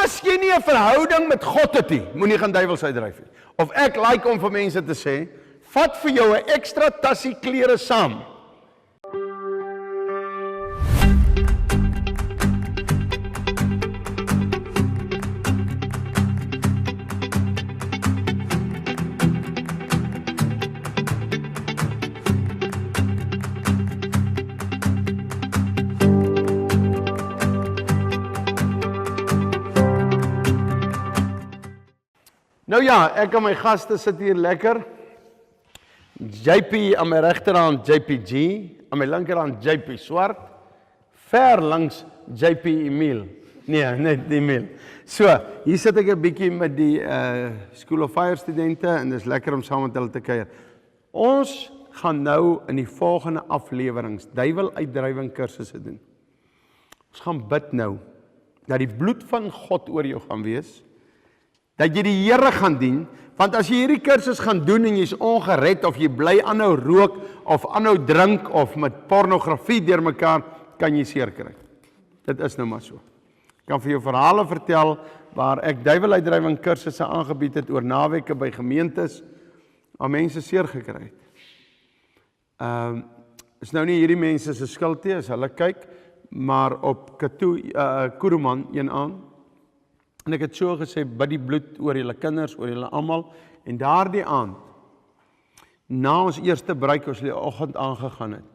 as jy nie 'n verhouding met God het nie, moenie gaan duiwels uitdryf nie. Of ek like om vir mense te sê, vat vir jou 'n ekstra tassie klere saam. Nou ja, ek en my gaste sit hier lekker. JP aan my regterhand, JPG, aan my linkerhand, JP Swart, ver langs JP Emil. Nee, net Emil. So, hier sit ek 'n bietjie met die School of Fire studente en dis lekker om saam met hulle te kuier. Ons gaan nou in die volgende afleweringe duiweluitdrywing kursusse doen. Ons gaan bid nou dat die bloed van God oor jou gaan wees. Dat jy die Here gaan dien, want as jy hierdie kursus gaan doen en jy's ongered of jy bly aanhou rook of aanhou drink of met pornografie deurmekaar, kan jy seer kry. Dit is nou maar so. Ek kan vir jou verhale vertel waar ek duiweluitdrywing kursusse aangebied het oor naweke by gemeentes waar mense seer gekry het. Is nou nie hierdie mense se skuld nie as hulle kyk, maar op Kuruman een aand. En ek het so gesê, bid die bloed oor julle kinders, oor julle almal, en daardie aand, na ons eerste breek, ons die oggend aangegaan het.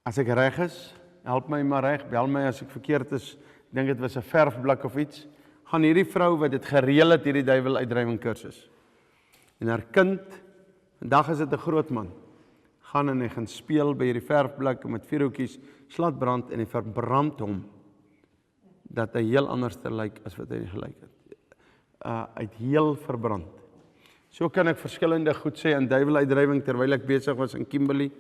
As ek reg is, help my maar reg, bel my as ek verkeerd is, dink dit was 'n verfblik of iets, gaan hierdie vrou wat dit gereël het, hierdie duiweluitdrywing kursus. En haar kind, vandag is dit 'n groot man, gaan en hy gaan speel by hierdie verfblik met vuurhoutjies, slat brand en hy verbrand hom. Dat hy heel anders te lyk as wat hy gelyk het. Hy het heel verbrand. So kan ek verskillende goed sê in duiweluitdrywing terwyl ek besig was in Kimberley.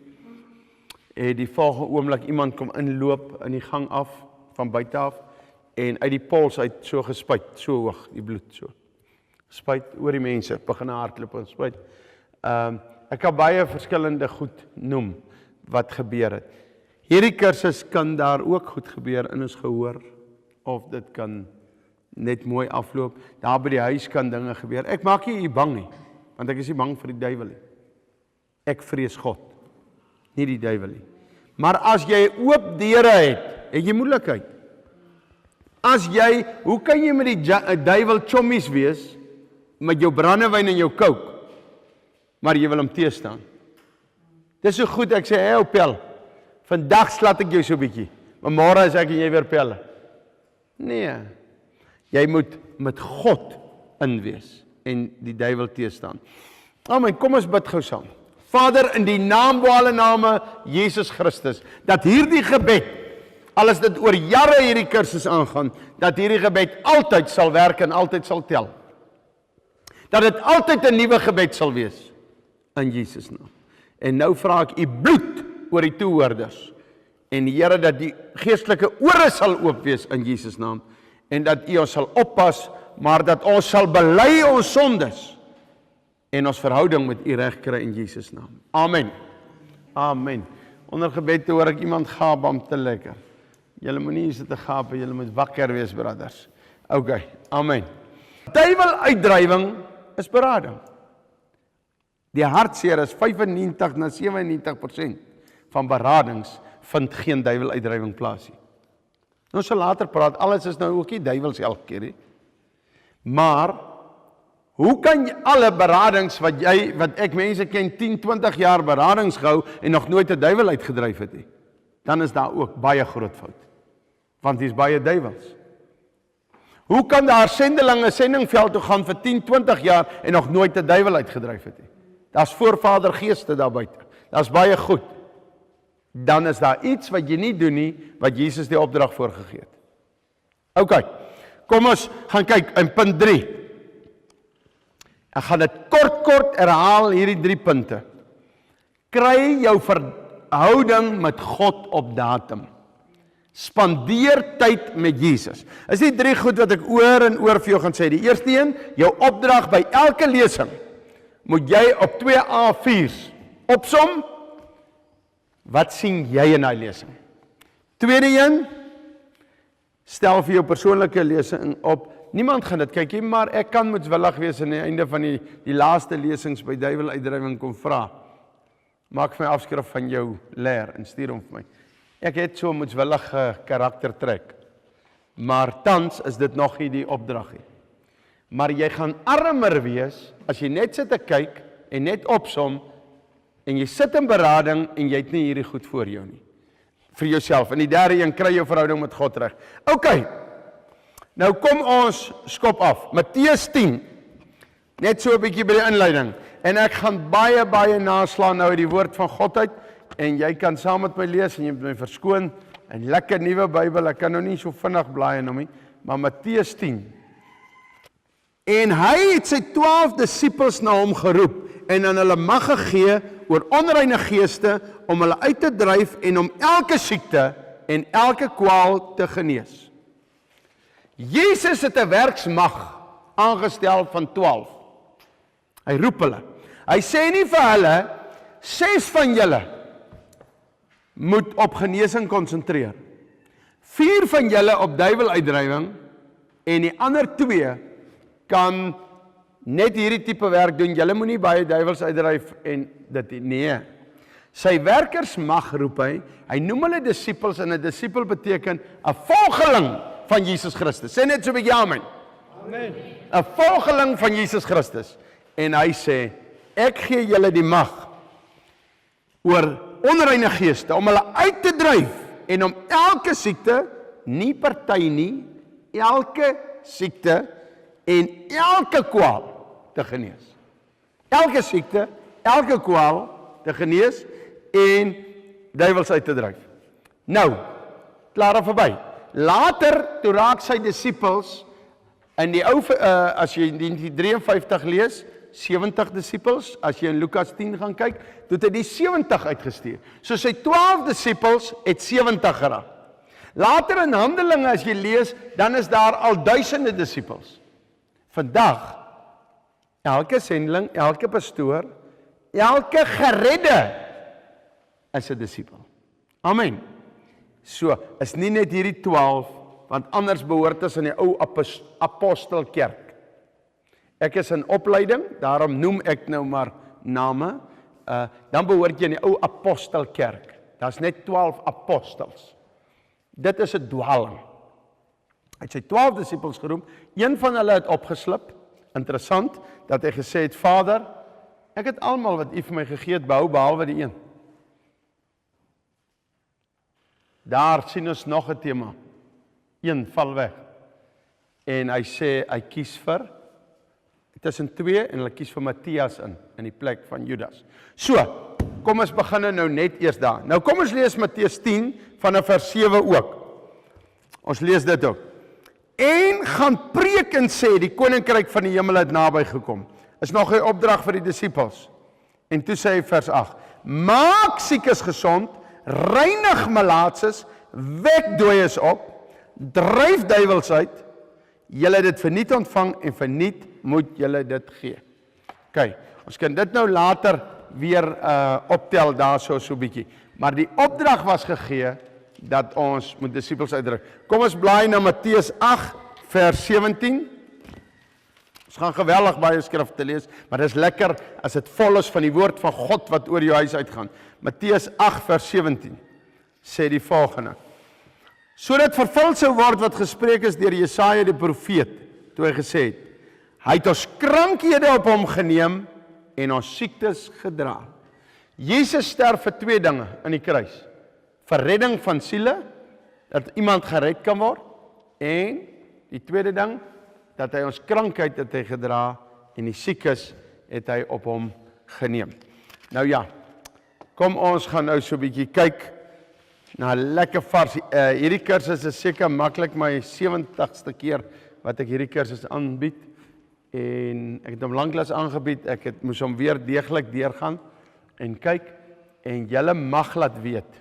Die volgende oomblik iemand kom inloop in die gang af, van buite af, en uit die pols uit so gespuit, so hoog, die bloed so. Spuit oor die mense, begin hardloop en spuit. Ek kan baie verskillende goed noem wat gebeur het. Hierdie kursus kan daar ook goed gebeur in ons gehoor, of dit kan net mooi afloop. Daar by die huis kan dinge gebeur. Ek maak nie u bang nie, want ek is nie bang vir die duiwel nie. Ek vrees God, nie die duiwel nie. Maar as jy oop deure het jy moeilikheid. Hoe kan jy met die duiwel chommies wees, met jou brandewyn en jou coke, maar jy wil hom teestaan? Dis so goed, ek sê, hey Pel, vandag slat ek jou so bietjie, maar môre is ek en jy weer pelle. Nee, jy moet met God in wees en die duiwel teestaan. Amen, kom ons bid gou saam. Vader, in die naam bo alle name, Jesus Christus, dat hierdie gebed, al is dit oor jare hierdie kursus aangaan, dat hierdie gebed altyd sal werk en altyd sal tel. Dat dit altyd 'n nuwe gebed sal wees, in Jesus naam. En nou vra ek u bloed oor die toehoorders, en die Here dat die geestelike ore sal oop wees in Jesus naam, en dat u ons sal oppas, maar dat ons sal bely ons sondes, en ons verhouding met u reg kry in Jesus naam. Amen. Amen. Onder gebed hoor ek iemand gaap om te lekker. Julle moenie hier sit te gaap, julle moet wakker wees, brothers. Okay, amen. Duiweluitdrywing is berading. Die hartseer is 95 na 97% van beradings vind geen duiweluitdrywing plaas nie. Ons sal later praat, alles is nou ook nie duiwels elke keer nie. Maar hoe kan jy alle beradings wat ek mense ken 10, 20 jaar beradings gehou en nog nooit 'n duiwel uitgedryf het nie? Dan is daar ook baie groot fout. Want dis baie duiwels. Hoe kan daar sendelinge sendingveld toe gaan vir 10, 20 jaar en nog nooit 'n duiwel uitgedryf het nie? Daar's voorvadergeeste daar buite. Daar's baie goed. Dan is daar iets wat jy nie doen nie, wat Jesus die opdrag voorgegee het. OK, kom ons gaan kyk in punt 3. Ek gaan dit kort herhaal, hierdie 3 punte. Kry jou verhouding met God op datum. Spandeer tyd met Jesus. Is die 3 goed wat ek oor en oor vir jou gaan sê. Die eerste een, jou opdrag by elke lesing, moet jy op 2 A4's opsom, wat sien jy in daai lesing? Tweede een, Stel vir jou persoonlike lesing op. Niemand gaan dit kyk nie, maar ek kan moetswillig wees aan die einde van die laaste lesings by duiweluitdrywing kom vra. Maak vir my afskrif van jou leer en stuur hom vir my. Ek het so 'n moetswillige karaktertrek. Maar tans is dit nog nie die opdrag nie. Maar jy gaan armer wees as jy net sit te kyk en net opsom en jy sit in berading en jy het nie hierdie goed voor jou nie. Vir jouself. En die derde een, kry jou verhouding met God reg. OK. Nou kom ons skop af. Matteus 10. Net so 'n bietjie by die inleiding. En ek gaan baie naslaan nou uit die woord van God uit. En jy kan saam met my lees en jy moet my verskoon. 'n Lekker nuwe Bybel. Ek kan nou nie so vinnig blaai in hom nie. Maar Matteus 10. En hy het sy 12 disippels na hom geroep en aan hulle mag gegee oor onreine geeste om hulle uit te dryf en om elke siekte en elke kwaal te genees. Jesus het 'n werksmag aangestel van 12. Hy roep hulle. Hy sê nie vir hulle, 6 van julle moet op genesing konsentreer. 4 van julle op duiweluitdrywing en die ander 2 kan net hierdie tipe werk doen. Julle moenie baie duiwels uitdryf en dit nee. Sy werkers mag roep hy noem hulle disippels en 'n disipel beteken 'n volgeling van Jesus Christus. Sê net so 'n bietjie amen. Amen. 'n volgeling van Jesus Christus. En hy sê, ek gee julle die mag oor onreine geeste om hulle uit te dryf en om elke siekte, nie party nie, elke siekte en elke kwaal te genees. Elke siekte, elke kwaal te genees en duiwels uit te dryf. Nou, klaar of verby. Later, toe raak sy disippels in die ou, as jy die 53 lees, 70 disippels, as jy in Lukas 10 gaan kyk, toe het hy die 70 uitgestuur. So sy 12 disippels het 70 geraak. Later in Handelinge, as jy lees, dan is daar al duisende disippels. Vandag, elke sendeling, elke pastoor, elke geredde is 'n disipel. Amen. So, is nie net hierdie 12, want anders behoort ons in die ou apostelkerk. Ek is in opleiding, daarom noem ek nou maar name, dan behoort jy in die ou apostelkerk. Daar's net 12 apostels. Dit is 'n dwaling. Hy het sy 12 disippels geroep, een van hulle het opgeslip, interessant, dat hy gesê het, Vader, ek het almal wat U vir my gegee het behou, behalwe die een. Daar sien ons nog 'n tema. Een val weg. En hy sê, hy kies vir, tussen 2, en hulle kies vir Matthias in die plek van Judas. So, kom ons begin nou net eers daar. Nou kom ons lees Matteus 10, vanaf vers 7 ook. Ons lees dit ook. En gaan preek en sê, die koninkryk van die hemel het naby gekom. Is nog 'n opdrag vir die disippels. En toe sê hy vers 8, maak siekes gesond, reinig malaatses, wek dooies op, dryf duiwels uit, julle het dit verniet ontvang en verniet moet julle dit gee. OK, ons kan dit nou later weer optel daar so 'n bietjie. Maar die opdrag was gegee dat ons moet disippels uitdruk. Kom ons blaai na Matteus 8 vers 17. Ons gaan geweldig baie skrifte lees, maar dit is lekker as dit vol is van die woord van God wat oor jou huis uitgaan. Matteus 8 vers 17 sê die volgende. Sodat vervul sou word wat gespreek is deur Jesaja die profeet, toe hy gesê het, hy het ons krankhede op hom geneem en ons siektes gedra. Jesus sterf vir 2 dinge in die kruis. Vir redding van siele, dat iemand gered kan word, en die tweede ding, dat hy ons krankheid het hy gedra, en die siekes het hy op hom geneem. Nou ja, kom ons gaan nou so 'n bietjie kyk na lekker vars. Hierdie kursus is seker maklik my 70ste keer wat ek hierdie kursus aanbied, en ek het hom lanklaas aangebied, ek moes hom weer deeglik deurgaan, en kyk, en julle mag laat weet.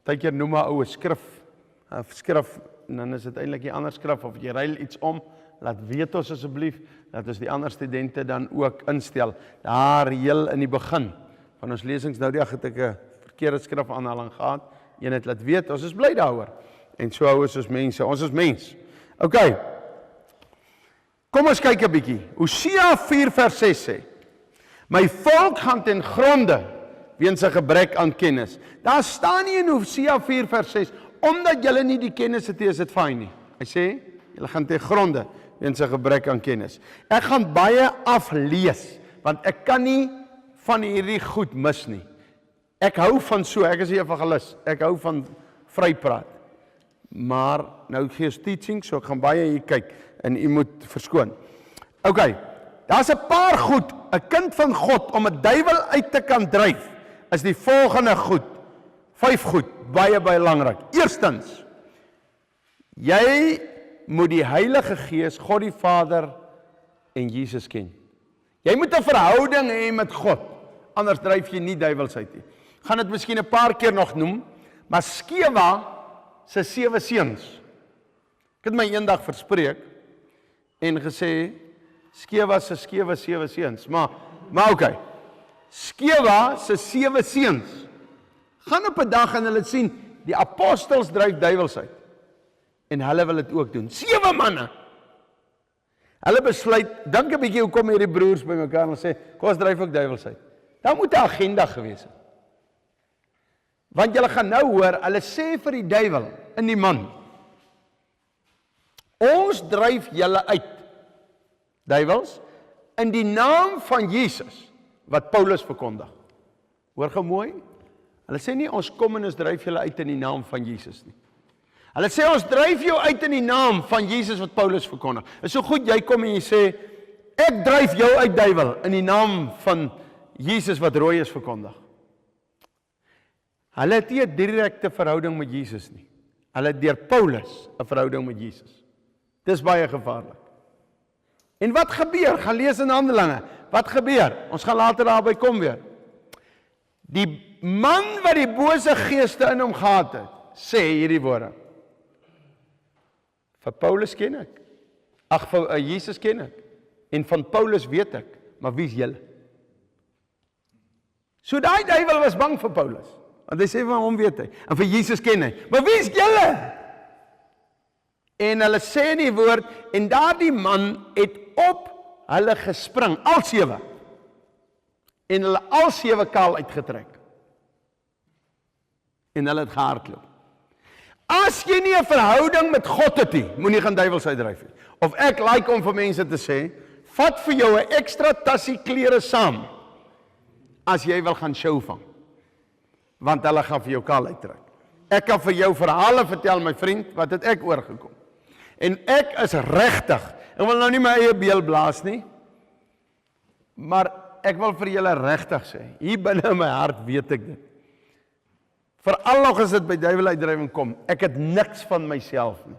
Partykeer noem 'n ou 'n skrif, en dan is dit eintlik 'n ander skrif, of jy ruil iets om, laat weet ons asseblief, dat ons die ander studente dan ook instel. Daar heel in die begin van ons lesings nou die dag het ek 'n verkeerde skrifaanhaling gehad, een het laat weet, ons is bly daaroor. En so hou ons mense, ons is mens. OK. Kom ons kyk 'n bietjie. Hosea 4 vers 6 sê: My volk gaan ten gronde weens 'n gebrek aan kennis. Daar staan nie in Hosea 4 vers 6, omdat julle nie die kennis het, is dit fyn nie. Hy sê, julle gaan ten gronde weens 'n gebrek aan kennis. Ek gaan baie aflees, want ek kan nie van hierdie goed mis nie. Ek hou van so, ek is 'n evangelis, ek hou van vrypraat. Maar nou gee ons teaching, so ek gaan baie hier kyk en u moet verskoon. OK, daar's 'n paar goed, 'n kind van God om 'n duiwel uit te kan dryf, is die volgende goed. 5 goed, baie belangrik. Eerstens, jy moet die Heilige Gees, God die Vader en Jesus ken. Jy moet 'n verhouding hê met God, anders dryf jy nie duiwels uit nie. Gaan dit miskien 'n paar keer nog noem, maar Skewa se 7 seuns. Ek het my eendag verspreek en gesê Skewa se 7 seuns, maar OK. Skewa se 7 seuns gaan op 'n dag en hulle sien die apostels dryf duiwels uit. En hulle wil dit ook doen. 7 manne. Hulle besluit, dink 'n bietjie hoe kom hierdie broers bymekaar en sê, kom ons dryf ook duiwels uit. Daar moet 'n agenda gewees het. Want julle gaan nou hoor, hulle sê vir die duiwel in die man, ons dryf julle uit, duiwels, in die naam van Jesus, wat Paulus verkondig. Hoor gou mooi? Hulle sê nie, ons kom en ons dryf julle uit in die naam van Jesus nie. Hulle sê, ons dryf jou uit in die naam van Jesus wat Paulus verkondig. Is so goed, jy kom en jy sê, ek dryf jou uit duiwel in die naam van Jesus wat rooi is verkondig. Hulle het nie 'n direkte verhouding met Jesus nie. Hulle het deur Paulus 'n verhouding met Jesus. Dis baie gevaarlik. En wat gebeur? Gaan lees in Handelinge. Wat gebeur? Ons gaan later daarby kom weer. Die man wat die bose geeste in hom gehad het, sê hierdie woorde. Vir Paulus ken ek. Ag, vir Jesus ken ek. En van Paulus weet ek, maar wie is julle? So daai duiwel was bang vir Paulus, want hy sê van hom weet hy, en vir Jesus ken hy. Maar wie is julle? En hulle sê in die woord, en daardie man het op hulle gespring, al 7. En hulle al 7 kaal uitgetrek. En hulle het gehardloop. As jy nie 'n verhouding met God het nie, moenie gaan duiwels uitdryf nie. Of ek like om vir mense te sê, vat vir jou 'n ekstra tassie klere saam, as jy wil gaan show vang. Want hulle gaan vir jou kaal uittrek. Ek kan vir jou verhale vertel, my vriend, wat het ek oorgekom. En ek is regtig, ek wil nou nie my eie beel blaas nie, maar ek wil vir julle regtig sê, hier binne in my hart weet ek dit. Veral nog as dit by duiweluitdrywing kom, ek het niks van myself nie.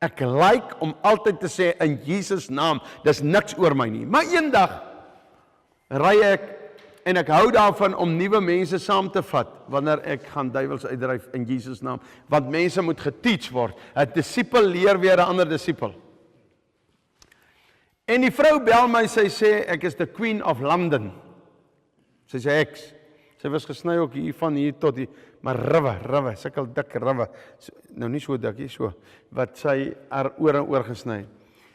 Ek like om altyd te sê, in Jesus naam, dis niks oor my nie. Maar eendag, ry ek, en ek hou daarvan om nuwe mense saam te vat, wanneer ek gaan duiwels uitdryf in Jesus naam, want mense moet geteach word. 'n Disipel leer weer 'n ander disipel. En die vrou bel my, sy sê, ek is the Queen of London. Sy sê eks. Sy was gesny ook hier van hier tot hier, maar riwe, sukkel dik riwe. Nou nie so dik nie, so, wat sy haar oor en oor gesny.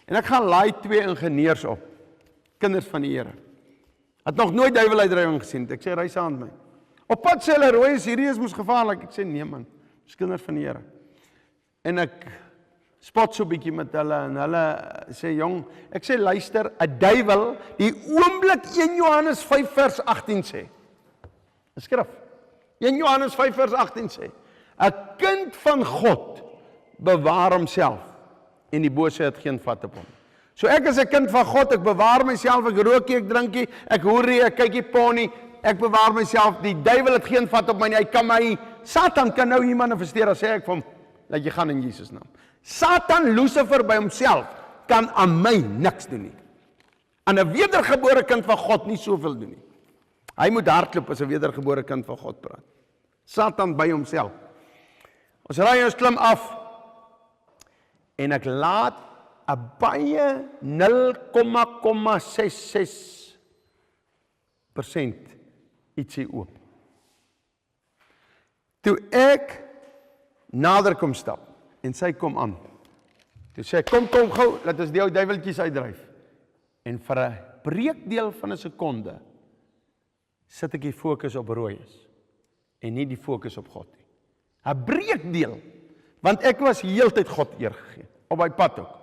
En ek gaan laai 2 ingenieurs op, kinders van die Here. Het nog nooit duiweluitdrywing gesien. Ek sê, ry saam met my. Op pad sê hulle, rooi is hierdie is mos gevaarlik. Ek sê, nee man, dis kinders van die Here. En ek spot so bietjie met hulle, en hulle sê, jong, ek sê, luister, 'n duiwel, die oomblik 1 Johannes 5 vers 18 sê, 'n skrif, 1 Johannes 5 vers 18 sê, 'n kind van God bewaar homself, en die bose het geen vat op hom. So ek is 'n kind van God, ek bewaar myself, ek rook nie, ek drink nie, ek hoor nie, ek kyk nie porn nie, ek bewaar myself, die duiwel het geen vat op my nie, hy kan my, Satan kan nou hier manifesteer, as sê ek vir hom, laat jy gaan in Jesus naam. Satan, Lucifer by homself, kan aan my niks doen nie. Aan 'n wedergebore kind van God nie soveel doen nie. Hy moet hardloop as 'n wedergebore kind van God praat. Satan by homself. Ons ry ons klim af, en ek laat 'n baie 0,66% ietsie oop. Toe ek nader kom stap, En sy kom aan. Toe sê, kom gou, laat ons die ou duiweltjies uitdryf. En vir 'n breekdeel van 'n sekonde, sit ek die fokus op Rooies, en nie die fokus op God nie. 'n Breekdeel, want ek was heeltyd God eer gegee, op my pad ook.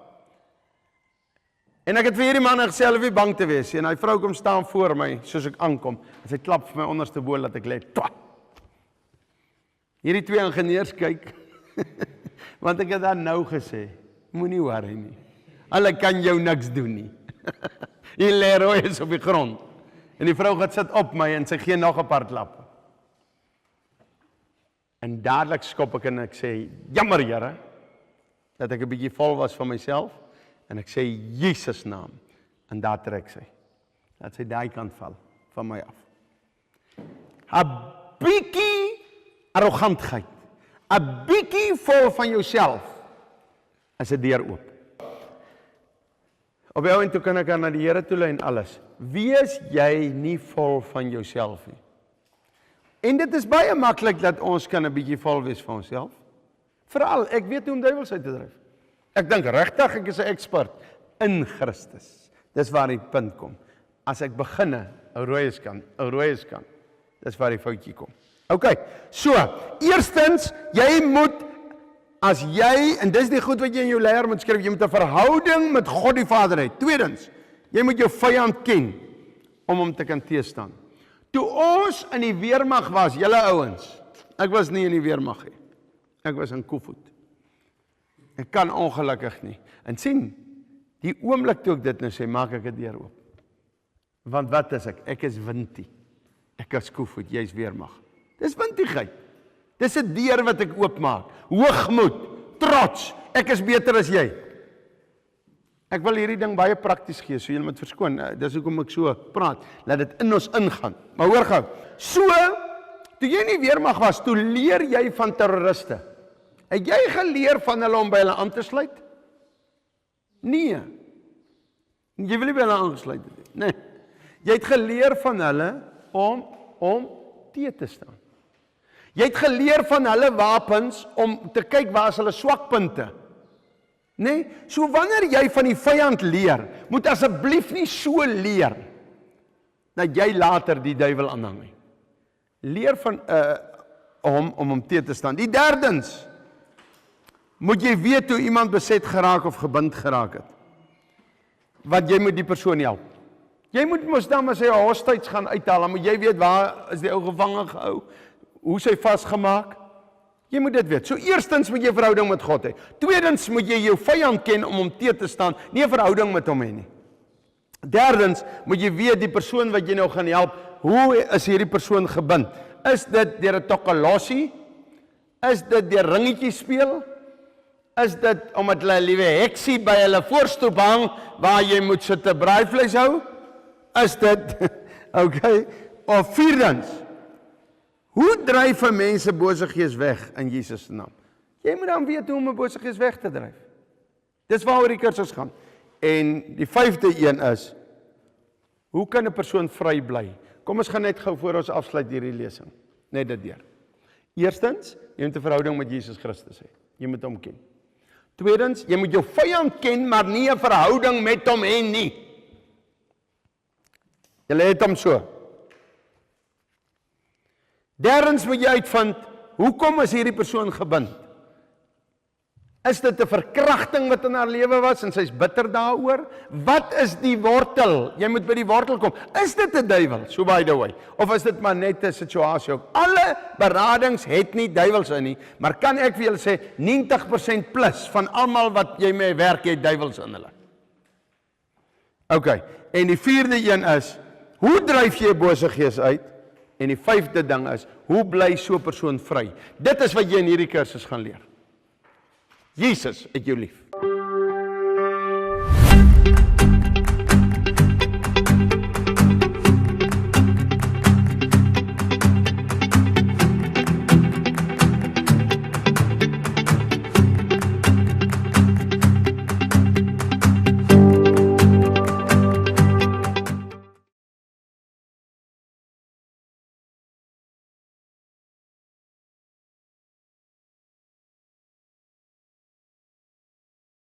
En ek het vir hierdie man gesê, hulle wie bang te wees, en hy vrou kom staan voor my, soos ek aankom, en sy klap vir my onderste boel, dat ek lê, twat. Hierdie twee ingenieurs kyk, want ek het daar nou gesê, moenie worry nie, hulle kan jou niks doen nie. Hier lê Rooies op die grond, en die vrou gaat sit op my, en sy gee nog 'n paar klappe. En dadelik skop ek en ek sê, jammer Here, dat ek 'n bietjie vol was van myself, en ek sê, Jesus naam, en daar trek sy, dat sy daai kant val, van my af. 'n bietjie arrogantheid, 'n bietjie vol van jouself, is 'n deur oop. Op jou en toe kan ek na die Here toe lei en alles. Wees jy nie vol van jouself nie. En dit is baie maklik dat ons kan 'n bietjie vol wees van onsself. Veral, ek weet hoe om duiwels uit te dryf. Ek dink regtig ek is 'n ekspert in Christus. Dis waar die punt kom. As ek beginne, ou Rooies kan. Dis waar die foutjie kom. OK, so, eerstens, jy moet, as jy, en dis die goed wat jy in jou leier moet skryf, jy moet 'n verhouding met God die Vader hê. Tweedens, jy moet jou vyand ken, om hom te kan teëstaan. Toe ons in die weermag was, julle ouens, ek was nie in die weermag nie, ek was in Koevoet. Ek kan ongelukkig nie. En sien, die oomblik toe ek dit nou sê, maak ek 'n deur oop. Want wat is ek? Ek is Wintie. Ek is Koevoet, jy is weermag. Dis wintigheid. Dis 'n deur wat ek oopmaak. Hoogmoed, trots, ek is beter as jy. Ek wil hierdie ding baie prakties gee, so julle moet verskoon. Dis hoekom ek so praat, laat dit in ons ingaan. Maar hoor gou, so, toe jy in die weermag was, toe leer jy van terroriste. Het jy geleer van hulle om by hulle aan te sluit? Nee. Jy wil nie by hulle aangesluit het nie. Nee. Jy het geleer van hulle om teë te staan. Jy het geleer van hulle wapens om te kyk waar is hulle swakpunte. Nee, so wanneer jy van die vyand leer, moet asseblief nie so leer dat jy later die duiwel aanhang nie. Leer van om teë te staan. Die derdens, moet jy weet hoe iemand beset geraak of gebind geraak het. Want jy moet die persoon help. Jy moet mos dan maar sy hostages gaan uithaal, dan moet jy weet waar is die ou gevange gehou, hoe is hy vasgemaak. Jy moet dit weet. So eerstens moet jy 'n verhouding met God hê. Tweedens moet jy jou vyand ken om hom teë te staan, nie 'n verhouding met hom hê nie. Derdens moet jy weet die persoon wat jy nou gaan help, hoe is hierdie persoon gebind? Is dit deur 'n tokkelossie? Is dit deur ringetjies speel? Is dit omdat hulle 'n liewe heksie by hulle voorstoep hang waar jy moet sit te braaivleis hou? Is dit okay? Of vierdens, hoe dryf 'n mens 'n bose gees weg in Jesus se naam? Jy moet dan weet hoe om 'n bose gees weg te dryf. Dis waaroor die kursus gaan. En die 5de een is, hoe kan 'n persoon vry bly? Kom ons gaan net gou voor ons afsluit hierdie lesing. Net dit deur. Eerstens, jy moet 'n verhouding met Jesus Christus hê. Jy moet hom ken. Tweedens, jy moet jou vyand ken, maar nie 'n verhouding met hom hê nie. Jy het hom so. Derdens moet jy uitvind, hoekom is hierdie persoon gebind? Is dit 'n verkrachting wat in haar lewe was en sy's bitter daaroor? Wat is die wortel? Jy moet by die wortel kom. Is dit 'n duiwel? So by the way. Of is dit maar net 'n situasie ook? Alle beradings het nie duiwels in nie, maar kan ek vir julle sê 90% plus van almal wat jy mee werk het duiwels in hulle. OK. En die 4de een is, hoe dryf jy 'n bose gees uit? En die 5de ding is, hoe bly so 'n persoon vry? Dit is wat jy in hierdie kursus gaan leer. Jesus het jou lief.